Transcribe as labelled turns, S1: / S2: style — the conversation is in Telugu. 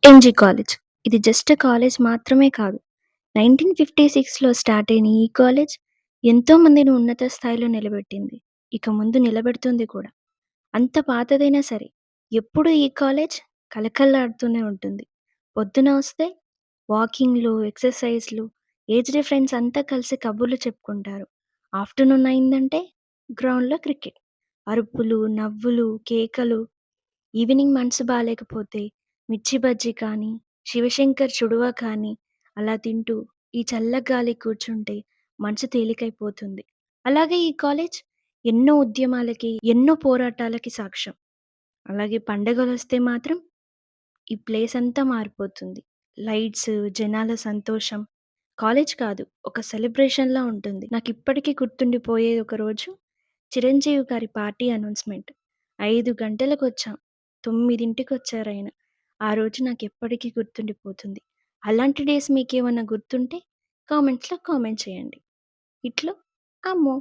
S1: NG college. ఇది జస్ట్ కాలేజ్ మాత్రమే కాదు. 1956లో స్టార్ట్ అయిన ఈ కాలేజ్ ఎంతో మందిని ఉన్నత స్థాయిలో నిలబెట్టింది. ఇక ముందు నిలబెడుతుంది కూడా. అంత పాతదైనా సరే, ఎప్పుడూ ఈ కాలేజ్ కళకళలాడుతూనే ఉంటుంది. పొద్దున వస్తే వాకింగ్‌లు, ఎక్సర్‌సైజ్‌లు, ఏజ్డ్ ఫ్రెండ్స్ అంతా కలిసి కబుర్లు చెప్పుకుంటారు. ఆఫ్టర్‌నూన్ అయిందంటే గ్రౌండ్‌లో క్రికెట్. అరుపులు, నవ్వులు, కేకలు. ఈవినింగ్ మనసు బాలేకపోతే మిర్చి బజ్జీ కానీ, శివశంకర్ చుడువ కానీ అలా తింటూ ఈ చల్లగాలికి కూర్చుంటే మనసు తేలికైపోతుంది. అలాగే ఈ కాలేజ్ ఎన్నో ఉద్యమాలకి, ఎన్నో పోరాటాలకి సాక్ష్యం. అలాగే పండగలొస్తే మాత్రం ఈ ప్లేస్ అంతా మారిపోతుంది. లైట్స్, జనాల సంతోషం. కాలేజ్ కాదు, ఒక సెలబ్రేషన్‌లా ఉంటుంది. నాకిప్పటికీ గుర్తుండిపోయే ఒక రోజు చిరంజీవి గారి పార్టీ అనౌన్స్‌మెంట్. 5 గంటలకొచ్చాం. 9:00కొచ్చారాయన. ఆ రోజు నాకెప్పటికీ గుర్తుండిపోతుంది. అలాంటి డేస్ మీకేమన్నా గుర్తుంటే కామెంట్స్‌లో కామెంట్ చేయండి. ఇట్లు అమ్ము.